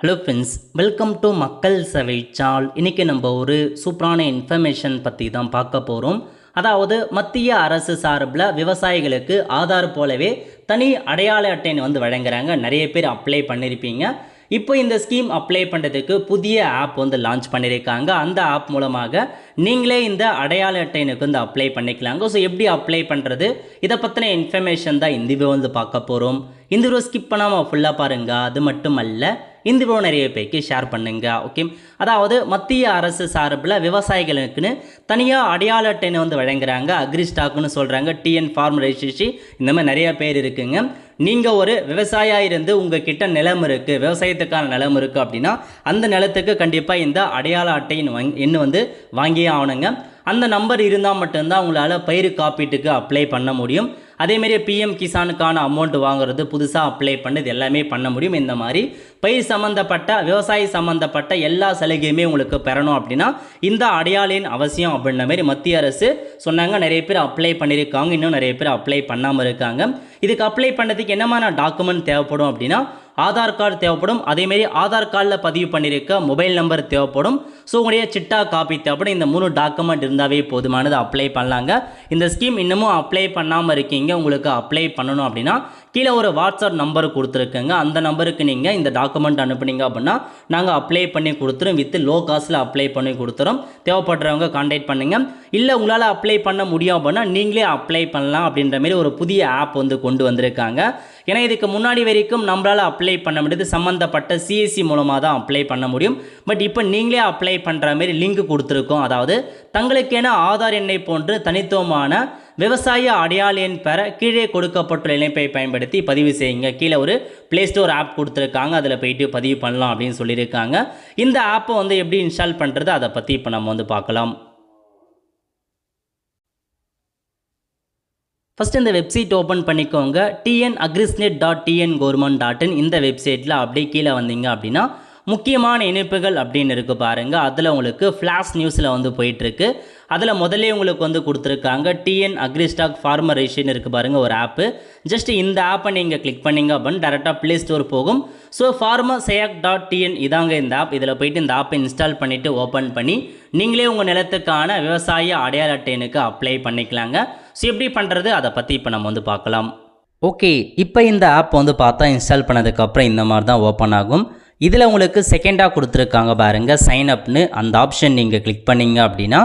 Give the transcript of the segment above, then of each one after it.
Hello friends, welcome to மக்கள் சேவை சால். இன்றைக்கி நம்ம ஒரு சூப்பரான இன்ஃபர்மேஷன் பற்றி தான் பார்க்க போகிறோம். அதாவது மத்திய அரசு சார்பில் விவசாயிகளுக்கு ஆதார் போலவே தனி அடையாள அட்டைன்னு வழங்குறாங்க. நிறைய பேர் அப்ளை பண்ணியிருப்பீங்க. இப்போ இந்த ஸ்கீம் அப்ளை பண்ணுறதுக்கு புதிய ஆப் லான்ச் பண்ணியிருக்காங்க. அந்த ஆப் மூலமாக நீங்களே இந்த அடையாள அட்டைனுக்கு அப்ளை பண்ணிக்கலாங்க. ஸோ எப்படி அப்ளை பண்ணுறது, இதை பற்றின இன்ஃபர்மேஷன் தான் இந்த வீடியோ பார்க்க போகிறோம். இந்த வீடியோ ஸ்கிப் பண்ணாமல் ஃபுல்லாக பாருங்கள். அது மட்டும் அல்ல, இந்த வீடியோ நிறைய பேருக்கு ஷேர் பண்ணுங்க. ஓகே, அதாவது மத்திய அரசு சார்பில் விவசாயிகளுக்குன்னு தனியாக அடையாள அட்டைன்னு வழங்குறாங்க. அக்ரி ஸ்டாக்னு சொல்கிறாங்க, டிஎன் ஃபார்ம் ரெஜிஸ்ட்ரேஷன், இந்த மாதிரி நிறைய பேர் இருக்குங்க. நீங்கள் ஒரு விவசாயியாக இருந்து உங்கள் கிட்ட நிலம் இருக்குது, விவசாயத்துக்கான நிலம் இருக்குது அப்படின்னா அந்த நிலத்துக்கு கண்டிப்பாக இந்த அடையாள அட்டையின் எண் வாங்கியே ஆகணுங்க. அந்த நம்பர் இருந்தால் மட்டும்தான் உங்களால் பயிர் காப்பீட்டுக்கு அப்ளை பண்ண முடியும். அதேமாரி பிஎம் கிசானுக்கான அமௌண்ட் வாங்குறது, புதுசாக அப்ளை பண்ணது எல்லாமே பண்ண முடியும். இந்த மாதிரி பயிர் சம்மந்தப்பட்ட விவசாயி சம்மந்தப்பட்ட எல்லா சலுகையுமே உங்களுக்கு பெறணும் அப்படின்னா இந்த அடையாளின் அவசியம் அப்படின்ற மாதிரி மத்திய அரசு சொன்னாங்க. நிறைய பேர் அப்ளை பண்ணியிருக்காங்க, இன்னும் நிறைய பேர் அப்ளை பண்ணாமல் இருக்காங்க. இதுக்கு அப்ளை பண்ணுறதுக்கு என்னமான டாக்குமெண்ட் தேவைப்படும் அப்படின்னா ஆதார் கார்டு தேவைப்படும். அதேமாரி ஆதார் கார்டில் பதிவு பண்ணியிருக்க மொபைல் நம்பர் தேவைப்படும். ஸோ உங்களுடைய சிட்டா காப்பி தேவைப்படும். இந்த 3 டாக்குமெண்ட் இருந்தாவே போதுமானது, அப்ளை பண்ணலாங்க. இந்த ஸ்கீம் இன்னமும் அப்ளை பண்ணாமல் இருக்கீங்க, உங்களுக்கு அப்ளை பண்ணணும் அப்படின்னா கீழே ஒரு வாட்ஸ்அப் நம்பர் கொடுத்துருக்குங்க. அந்த நம்பருக்கு நீங்கள் இந்த டாக்குமெண்ட் அனுப்புனீங்க அப்படின்னா நாங்கள் அப்ளை பண்ணி கொடுத்துரும். வித் லோ காஸ்ட்டில் அப்ளை பண்ணி கொடுத்துரும். தேவைப்படுறவங்க கான்டாக்ட் பண்ணுங்க. இல்லை உங்களால் அப்ளை பண்ண முடியும் அப்படின்னா நீங்களே அப்ளை பண்ணலாம் அப்படின்ற மாதிரி ஒரு புதிய ஆப் கொண்டு வந்திருக்காங்க. ஏன்னா இதுக்கு முன்னாடி வரைக்கும் நம்மளால் அப்ளை பண்ண முடியாது, சம்மந்தப்பட்ட சிஎஸ்சி மூலமாக தான் அப்ளை பண்ண முடியும். பட் இப்போ நீங்களே அப்ளை பண்ணுற மாதிரி லிங்க் கொடுத்துருக்கோம். அதாவது தங்களுக்கென ஆதார் எண்ணை போன்று தனித்துவமான விவசாய அடையாள எண் பெற கீழே கொடுக்கப்பட்டுள்ள இணைப்பை பயன்படுத்தி பதிவு செய்யுங்க. கீழே ஒரு ப்ளே ஸ்டோர் ஆப் கொடுத்துருக்காங்க, அதில் போயிட்டு பதிவு பண்ணலாம் அப்படின்னு சொல்லியிருக்காங்க. இந்த ஆப்பை எப்படி இன்ஸ்டால் பண்ணுறது அதை பற்றி இப்போ நம்ம பார்க்கலாம். ஃபஸ்ட்டு இந்த வெப்சைட் ஓப்பன் பண்ணிக்கோங்க. tnagrisnet.tngorman.in இந்த வெப்சைட்டில் அப்படியே கீழே வந்தீங்க அப்படின்னா முக்கியமான இணைப்புகள் அப்படின்னு இருக்குது பாருங்கள். அதில் உங்களுக்கு ஃப்ளாஷ் நியூஸில் போயிட்டுருக்கு. அதில் முதல்ல உங்களுக்கு கொடுத்துருக்காங்க TN agri stack farmer registration இருக்குது பாருங்கள், ஒரு ஆப்பு. ஜஸ்ட் இந்த ஆப்பை நீங்கள் கிளிக் பண்ணிங்க அப்படின்னு டேரெக்டாக ப்ளே ஸ்டோர் போகும். ஸோ farmersayak.tn இதாங்க இந்த ஆப். இதில் போய்ட்டு இந்த ஆப்பை இன்ஸ்டால் பண்ணிவிட்டு ஓப்பன் பண்ணி நீங்களே உங்கள் நிலத்துக்கான விவசாய அடையாள அட்டைனுக்கு அப்ளை பண்ணிக்கலாங்க. ஸோ எப்படி பண்ணுறது அதை பற்றி இப்போ நம்ம பார்க்கலாம். ஓகே, இப்போ இந்த ஆப் பார்த்தா இன்ஸ்டால் பண்ணதுக்கப்புறம் இந்த மாதிரி தான் ஓப்பன் ஆகும். இதில் உங்களுக்கு செகண்டாக கொடுத்துருக்காங்க பாருங்கள், சைன் அப்னு. அந்த ஆப்ஷன் நீங்கள் கிளிக் பண்ணிங்க அப்படின்னா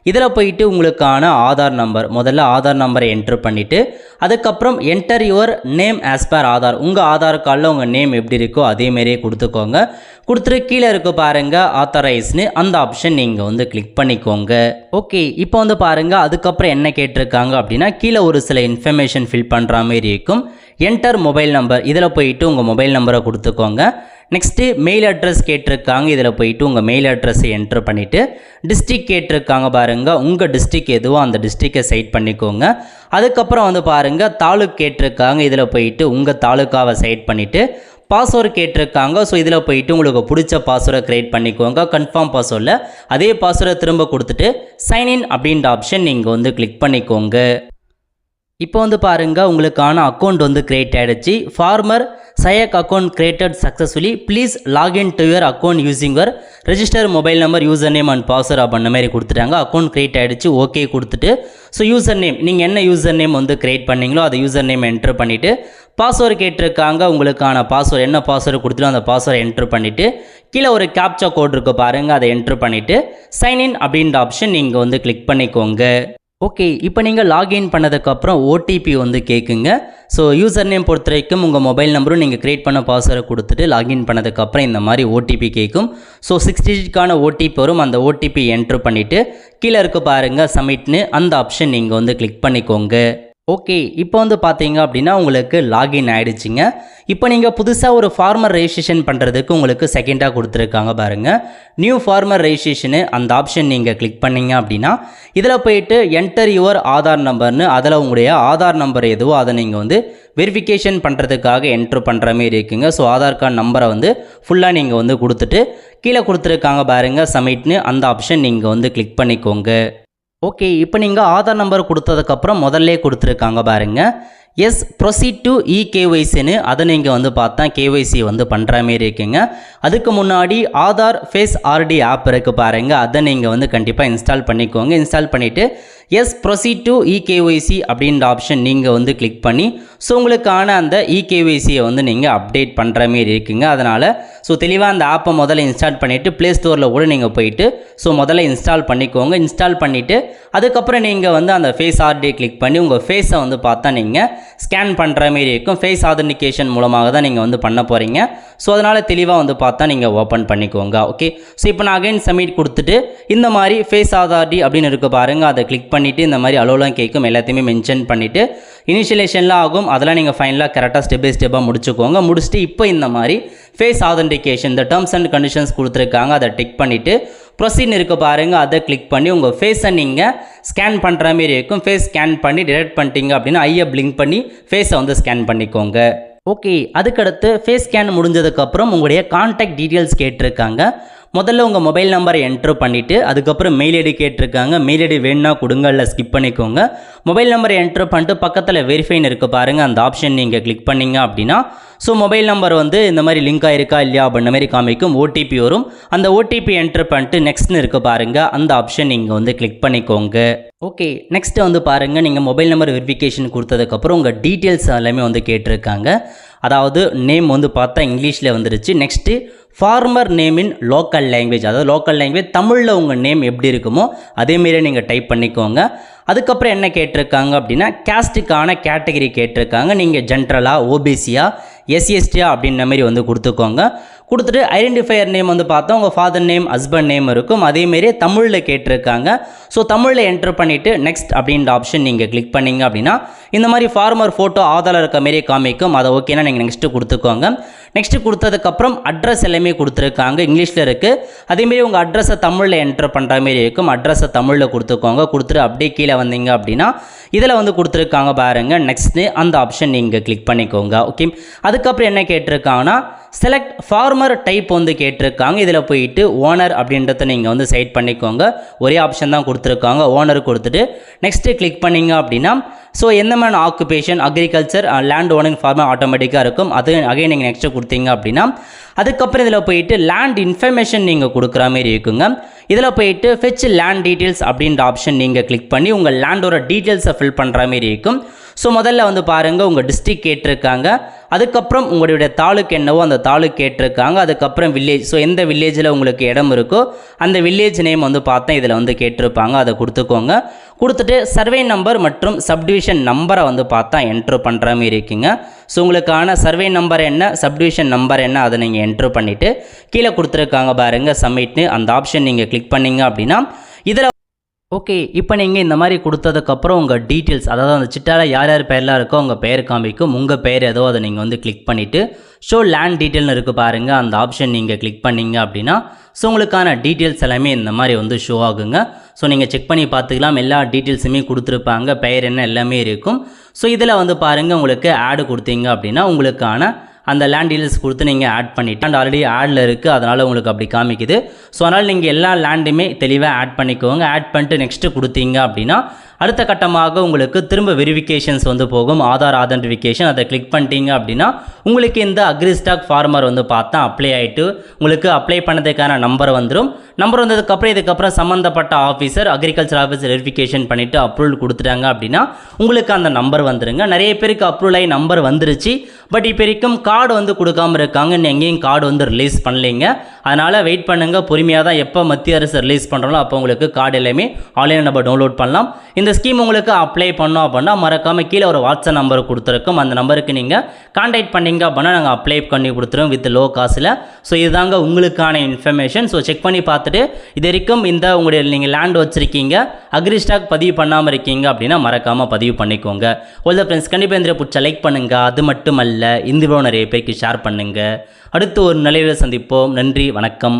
இதில் போயிட்டு உங்களுக்கான ஆதார் நம்பர், முதல்ல ஆதார் நம்பரை என்ட்ரு பண்ணிவிட்டு அதுக்கப்புறம் enter your name as per Aadhaar. உங்கள் ஆதார் கார்டில் உங்கள் நேம் எப்படி இருக்கோ அதேமாரியே கொடுத்துக்கோங்க. கொடுத்துட்டு கீழே இருக்க பாருங்கள் ஆத்தரைஸ்னு, அந்த ஆப்ஷன் நீங்கள் கிளிக் பண்ணிக்கோங்க. ஓகே, இப்போ பாருங்கள் அதுக்கப்புறம் என்ன கேட்டிருக்காங்க அப்படின்னா கீழே ஒரு சில இன்ஃபர்மேஷன் ஃபில் பண்ணுற மாதிரி இருக்கும். என்டர் மொபைல் நம்பர், இதில் போயிட்டு உங்கள் மொபைல் நம்பரை கொடுத்துக்கோங்க. நெக்ஸ்ட்டு மெயில் அட்ரஸ் கேட்டிருக்காங்க, இதில் போயிட்டு உங்கள் மெயில் அட்ரஸை என்ட்ரு பண்ணிவிட்டு டிஸ்ட்ரிக் கேட்டிருக்காங்க பாருங்கள், உங்கள் டிஸ்ட்ரிக் எதுவோ அந்த டிஸ்ட்ரிக்கை செட் பண்ணிக்கோங்க. அதுக்கப்புறம் பாருங்கள் தாலுக் கேட்டிருக்காங்க, இதில் போயிட்டு உங்கள் தாலுக்காவை செட் பண்ணிவிட்டு பாஸ்வேர்டு கேட்டிருக்காங்க. ஸோ இதில் போயிட்டு உங்களுக்கு பிடிச்ச பாஸ்வேர்டை க்ரியேட் பண்ணிக்கோங்க. கன்ஃபார்ம் பாஸ்வேர்டில் அதே பாஸ்வேர்டை திரும்ப கொடுத்துட்டு சைன்இன் அப்படின்ற ஆப்ஷன் நீங்கள் கிளிக் பண்ணிக்கோங்க. இப்போ பாருங்கள் உங்களுக்கான அக்கௌண்ட் கிரியேட் ஆகிடுச்சு. ஃபார்மர் சயக் account created successfully, please login to your account using your register mobile number, user name and password அப்படின்ற மாதிரி கொடுத்துட்டாங்க. அக்கௌண்ட் கிரியேட் ஆகிடுச்சு, ஓகே கொடுத்துட்டு ஸோ யூசர் நேம், நீங்கள் என்ன யூசர் நேம் கிரியேட் பண்ணீங்களோ அதை யூசர் நேம் என்ட்ரு பண்ணிவிட்டு பாஸ்வேர்டு கேட்டிருக்காங்க, உங்களுக்கான பாஸ்வேர்டு என்ன பாஸ்வேர்டு கொடுத்துட்டு அந்த பாஸ்வேர்டை என்ட்ரு பண்ணிவிட்டு கீழே ஒரு கேப்சா கோட் இருக்குது பாருங்கள், அதை என்ட்ரு பண்ணிவிட்டு சைன்இன் அப்படின்ற ஆப்ஷன் நீங்கள் கிளிக் பண்ணிக்கோங்க. ஓகே, இப்போ நீங்கள் லாகின் பண்ணதுக்கப்புறம் ஓடிபி கேட்குங்க. ஸோ யூசர் நேம் பொறுத்த வரைக்கும் உங்கள் மொபைல் நம்பரும் நீங்கள் க்ரியேட் பண்ண பாஸ்வேர்டை கொடுத்துட்டு லாகின் பண்ணதுக்கப்புறம் இந்த மாதிரி ஓடிபி கேட்கும். ஸோ 6 டிஜிட்கான ஓடிபி வரும். அந்த ஓடிபி என்ட்ரு பண்ணிவிட்டு கீழே இருக்க பாருங்கள் சப்மிட்னு, அந்த ஆப்ஷன் நீங்கள் கிளிக் பண்ணிக்கோங்க. ஓகே, இப்போ பார்த்தீங்க அப்படின்னா உங்களுக்கு லாகின் ஆகிடுச்சிங்க. இப்போ நீங்கள் புதுசாக ஒரு ஃபார்மர் ரெஜிஸ்ட்ரேஷன் பண்ணுறதுக்கு உங்களுக்கு செகண்டாக கொடுத்துருக்காங்க பாருங்கள், நியூ ஃபார்மர் ரெஜிஸ்ட்ரேஷனு. அந்த ஆப்ஷன் நீங்கள் கிளிக் பண்ணிங்க அப்படின்னா இதில் போயிட்டு என்டர் யுவர் ஆதார் நம்பர்னு, அதில் உங்களுடைய ஆதார் நம்பர் எதுவோ அதை நீங்கள் வெரிஃபிகேஷன் பண்ணுறதுக்காக என்ட்ரு பண்ணுற மாதிரி இருக்குங்க. ஸோ ஆதார் கார்டு நம்பரை ஃபுல்லாக நீங்கள் கொடுத்துட்டு கீழே கொடுத்துருக்காங்க பாருங்கள் சப்மிட்னு, அந்த ஆப்ஷன் நீங்கள் கிளிக் பண்ணிக்கோங்க. ஓகே, இப்போ நீங்கள் ஆதார் நம்பர் கொடுத்ததுக்கப்புறம் முதல்ல கொடுத்துருக்காங்க பாருங்கள் எஸ் ப்ரொசீட் டு இகேஒய்சின்னு அதை நீங்கள் வந்து பார்த்தா கேஒய்சி வந்து பண்ணுற மாரி இருக்குங்க. அதுக்கு முன்னாடி ஆதார் ஃபேஸ் ஆர்டி ஆப் இருக்குது பாருங்கள், அதை நீங்கள் வந்து கண்டிப்பாக இன்ஸ்டால் பண்ணிக்கோங்க. இன்ஸ்டால் பண்ணிவிட்டு எஸ் ப்ரொசீட் டு இகேஒய்சி அப்படின்ற ஆப்ஷன் நீங்கள் வந்து கிளிக் பண்ணி ஸோ உங்களுக்கான அந்த இகேஒய்சியை வந்து நீங்கள் அப்டேட் பண்ணுற மாரி இருக்குங்க. அதனால் ஸோ தெளிவாக அந்த ஆப்பை முதல்ல இன்ஸ்டால் பண்ணிவிட்டு ப்ளே ஸ்டோரில் கூட நீங்கள் போயிட்டு ஸோ முதல்ல இன்ஸ்டால் பண்ணிக்கோங்க. இன்ஸ்டால் பண்ணிவிட்டு அதுக்கப்புறம் நீங்கள் வந்து அந்த ஃபேஸ் ஆர்டி கிளிக் பண்ணி உங்கள் ஃபேஸை வந்து பார்த்தா நீங்கள் ஸ்கேன் பண்ணுற மாரி இருக்கும். ஃபேஸ் ஆதென்டிகேஷன் மூலமாக தான் நீங்கள் வந்து பண்ண போகிறீங்க. ஸோ அதனால் தெளிவாக வந்து பார்த்தா நீங்கள் ஓப்பன் பண்ணிக்கோங்க. ஓகே, ஸோ இப்போ நான் அகைன் சப்மிட் கொடுத்துட்டு இந்த மாதிரி ஃபேஸ் ஆதார்டி அப்படின்னு இருக்க பாருங்கள், அதை கிளிக் பண்ணிவிட்டு இந்த மாதிரி அலோலாம் கேட்கும், எல்லாத்தையுமே மென்ஷன் பண்ணிவிட்டு இனிஷியலேஷன்லாம் ஆகும், அதெல்லாம் நீங்கள் ஃபைனலாக கரெக்டாக ஸ்டெப் பை ஸ்டெப்பாக முடிச்சுக்கோங்க. முடிச்சுட்டு இப்போ இந்த மாதிரி ஃபேஸ் ஆதென்டிகேஷன் இந்த டேர்ம்ஸ் அண்ட் கண்டிஷன்ஸ் கொடுத்துருக்காங்க, அதை டிக் பண்ணிவிட்டு ப்ரொசீட் இருக்க பாருங்கள், அதை கிளிக் பண்ணி உங்கள் ஃபேஸை நீங்கள் ஸ்கேன் பண்ணுற மாரி இருக்கும். ஃபேஸ் ஸ்கேன் பண்ணி டிடெக்ட் பண்ணிட்டீங்க அப்படின்னா ஐயை பிளிங்க் பண்ணி ஃபேஸை வந்து ஸ்கேன் பண்ணிக்கோங்க. ஓகே, அதுக்கடுத்து ஃபேஸ் ஸ்கேன் முடிஞ்சதுக்கப்புறம் உங்களுடைய கான்டாக்ட் டீட்டெயில்ஸ் கேட்டிருக்காங்க. முதல்ல உங்கள் மொபைல் நம்பரை என்ட்ரு பண்ணிவிட்டு அதுக்கப்புறம் மெயில் ஐடி கேட்டிருக்காங்க. மெயில் ஐடி வேணுன்னா கொடுங்க, இல்லை ஸ்கிப் பண்ணிக்கோங்க. மொபைல் நம்பரை என்ட்ரு பண்ணிட்டு பக்கத்தில் வெரிஃபைன்னு இருக்க பாருங்கள், அந்த ஆப்ஷன் நீங்கள் கிளிக் பண்ணிங்க அப்படின்னா ஸோ மொபைல் நம்பர் வந்து இந்த மாதிரி லிங்க் ஆயிருக்கா இல்லையா அப்படின்ற மாதிரி காமிக்கும். ஓடிபி வரும், அந்த ஓடிபி என்ட்ரு பண்ணிட்டு நெக்ஸ்ட்னு இருக்க பாருங்கள், அந்த ஆப்ஷன் நீங்கள் வந்து கிளிக் பண்ணிக்கோங்க. ஓகே, நெக்ஸ்ட்டு வந்து பாருங்கள், நீங்கள் மொபைல் நம்பர் வெரிஃபிகேஷன் கொடுத்ததுக்கப்புறம் உங்கள் டீட்டெயில்ஸ் எல்லாமே வந்து கேட்டிருக்காங்க. அதாவது நேம் வந்து பார்த்தா இங்கிலீஷில் வந்துருச்சு. Next farmer name in local language, அதாவது லோக்கல் லாங்குவேஜ் தமிழில் உங்கள் நேம் எப்படி இருக்குமோ அதேமாரி நீங்கள் டைப் பண்ணிக்கோங்க. அதுக்கப்புறம் என்ன கேட்டிருக்காங்க அப்படின்னா கேஸ்ட்டுக்கான கேட்டகரி கேட்டிருக்காங்க. நீங்கள் ஜென்ரலாக ஓபிசியா எஸ்சிஎஸ்டியா அப்படின்ற மாதிரி வந்து கொடுத்துக்கோங்க. கொடுத்துட்டு ஐடென்டிஃபையர் நேம் வந்து பார்த்தா உங்கள் ஃபாதர் நேம் ஹஸ்பண்ட் நேம் இருக்கும், அதேமாரி தமிழில் கேட்டிருக்காங்க. ஸோ தமிழில் என்ட்ரு பண்ணிவிட்டு நெக்ஸ்ட் அப்படின்ற ஆப்ஷன் நீங்கள் கிளிக் பண்ணிங்க அப்படின்னா இந்த மாதிரி ஃபார்மர் ஃபோட்டோ ஆதாரில் இருக்க மாரி காமிக்கும், அதை ஓகேனா நீங்கள் நெக்ஸ்ட்டு கொடுத்துக்கோங்க. நெக்ஸ்ட்டு கொடுத்ததுக்கப்புறம் அட்ரஸ் எல்லாமே கொடுத்துருக்காங்க, இங்கிலீஷில் இருக்குது. அதேமாரி உங்கள் அட்ரஸை தமிழில் என்ட்ரு பண்ணுற மாரி இருக்கும், அட்ரஸை தமிழில் கொடுத்துக்கோங்க. கொடுத்துட்டு அப்படியே கீழே வந்தீங்க அப்படின்னா இதில் வந்து கொடுத்துருக்காங்க பாருங்கள், நெக்ஸ்ட்டு அந்த ஆப்ஷன் நீங்கள் கிளிக் பண்ணிக்கோங்க. ஓகே, அதுக்கப்புறம் என்ன கேட்டிருக்காங்கன்னா செலக்ட் ஃபார்மர் டைப் வந்து கேட்டிருக்காங்க. இதில் போயிட்டு ஓனர் அப்படின்றத நீங்கள் வந்து செலக்ட் பண்ணிக்கோங்க. ஒரே ஆப்ஷன் தான் கொடுத்துருக்காங்க, ஓனர் கொடுத்துட்டு நெக்ஸ்ட்டு கிளிக் பண்ணிங்க அப்படின்னா ஸோ எந்த மாதிரி occupation agriculture land owning farmer ஆட்டோமேட்டிக்காக இருக்கும், அது அகைன் நீங்கள் நெக்ஸ்ட்டு கொடுத்தீங்க அப்படின்னா அதுக்கப்புறம் இதில் போயிட்டு லேண்ட் இன்ஃபர்மேஷன் நீங்கள் கொடுக்குற மாதிரி இருக்குங்க. இதில் போயிட்டு ஃபெச் லேண்ட் டீட்டெயில்ஸ் அப்படின்ற ஆப்ஷன் நீங்கள் கிளிக் பண்ணி உங்கள் லேண்டோட டீட்டெயில்ஸை ஃபில் பண்ணுற மாதிரி இருக்கும். ஸோ முதல்ல வந்து பாருங்கள் உங்கள் டிஸ்ட்ரிக்ட் கேட்டிருக்காங்க, அதுக்கப்புறம் உங்களுடைய தாலுக்கு என்னவோ அந்த தாலுக்கு கேட்டிருக்காங்க, அதுக்கப்புறம் வில்லேஜ், ஸோ எந்த வில்லேஜில் உங்களுக்கு இடம் இருக்கோ அந்த வில்லேஜ் நேம் வந்து பார்த்தா இதில் வந்து கேட்டிருப்பாங்க, அதை கொடுத்துக்கோங்க. கொடுத்துட்டு சர்வே நம்பர் மற்றும் சப்டிவிஷன் நம்பரை வந்து பார்த்தா என்ட்ரு பண்ணுற மாதிரி இருக்குங்க. ஸோ உங்களுக்கான சர்வே நம்பர் என்ன சப்டிவிஷன் நம்பர் என்ன அதை நீங்கள் என்ட்ரு பண்ணிவிட்டு கீழே கொடுத்துருக்காங்க பாருங்கள் சப்மிட்னு, அந்த ஆப்ஷன் நீங்கள் கிளிக் பண்ணிங்க அப்படின்னா இதில் ஓகே. இப்போ நீங்கள் இந்த மாதிரி கொடுத்ததுக்கப்புறம் உங்கள் டீட்டெயில்ஸ், அதாவது அந்த சிட்டாவில் யார் யார் பேர்லாம் இருக்கோ உங்கள் பேர் காமிக்கும், உங்கள் பேர் ஏதோ அதை நீங்கள் வந்து கிளிக் பண்ணிவிட்டு ஷோ லேண்ட் டீட்டெயில்னு இருக்குது பாருங்கள், அந்த ஆப்ஷன் நீங்கள் கிளிக் பண்ணிங்க அப்படின்னா ஸோ உங்களுக்கான டீட்டெயில்ஸ் எல்லாமே இந்த மாதிரி வந்து ஷோ ஆகுங்க. ஸோ நீங்கள் செக் பண்ணி பார்த்துக்கலாம், எல்லா டீட்டெயில்ஸுமே கொடுத்துருப்பாங்க, பெயர் என்ன எல்லாமே இருக்கும். ஸோ இதில் வந்து பாருங்கள் உங்களுக்கு ஆடு கொடுத்தீங்க அப்படின்னா உங்களுக்கான அந்த லேண்ட் டீட்டெயில்ஸ் கொடுத்து நீங்கள் ஆட் பண்ணிவிட்டு அண்ட் ஆல்ரெடி ஆடில் இருக்குது, அதனால் உங்களுக்கு அப்படி காமிக்குது. ஸோ அதனால் நீங்கள் எல்லா லேண்டுமே தெளிவாக ஆட் பண்ணிக்கோங்க. ஆட் பண்ணிட்டு நெக்ஸ்ட்டு கொடுத்தீங்க அப்படின்னா அடுத்த கட்டமாக உங்களுக்கு திரும்ப வெரிஃபிகேஷன்ஸ் வந்து போகும், ஆதார் ஆதென்டிஃபிகேஷன், அதை கிளிக் பண்ணிட்டீங்க அப்படின்னா உங்களுக்கு இந்த அக்ரிஸ்டாக் ஃபார்மர் வந்து பார்த்தா அப்ளை ஆகிட்டு உங்களுக்கு அப்ளை பண்ணதுக்கான நம்பர் வந்துடும். நம்பர் வந்ததுக்கப்புறம் இதுக்கப்புறம் சம்மந்தப்பட்ட ஆஃபீஸர் அக்ரிகல்ச்சர் ஆஃபீஸர் வெரிஃபிகேஷன் பண்ணிவிட்டு அப்ரூவல் கொடுத்துட்டாங்க அப்படின்னா உங்களுக்கு அந்த நம்பர் வந்துருங்க. நிறைய பேருக்கு அப்ரூவல் ஆகி நம்பர் வந்துருச்சு, பட் இப்போ வரைக்கும் கார்டு வந்து கொடுக்காம இருக்காங்க, எங்கேயும் கார்டு வந்து ரிலீஸ் பண்ணலைங்க. அதனால் வெயிட் பண்ணுங்கள், பொறுமையாக தான் எப்போ மத்திய அரசு ரிலீஸ் பண்ணுறோம் அப்போ உங்களுக்கு கார்டு எல்லாமே ஆன்லைனில் நம்ம டவுன்லோட் பண்ணலாம். இந்த ஸ்கீம் உங்களுக்கு அப்ளை பண்ணோம் அப்படின்னா மறக்காமல் கீழே ஒரு வாட்ஸ்அப் நம்பர் கொடுத்துருக்கோம், அந்த நம்பருக்கு நீங்கள் கான்டாக்ட் பண்ணிங்க அப்படின்னா நாங்கள் அப்ளை பண்ணி கொடுத்துருவோம் வித் லோ காசில். ஸோ இதுதாங்க உங்களுக்கான இன்ஃபர்மேஷன். ஸோ செக் பண்ணி பார்த்துட்டு இது வரைக்கும் இந்த உங்களுடைய நீங்கள் லேண்ட் வச்சுருக்கீங்க அக்ரிஸ்டாக் பதிவு பண்ணாமல் இருக்கீங்க அப்படின்னா மறக்காமல் பதிவு பண்ணிக்கோங்க. ஒல்ல ஃப்ரெண்ட்ஸ், கண்டிப்பாக இந்த பிடிச்ச லைக் பண்ணுங்கள், அது மட்டுமல்ல இந்த வீடியோ நிறைய பேருக்கு ஷேர் பண்ணுங்கள். அடுத்து ஒரு நிலையில் சந்திப்போம். நன்றி, வணக்கம்.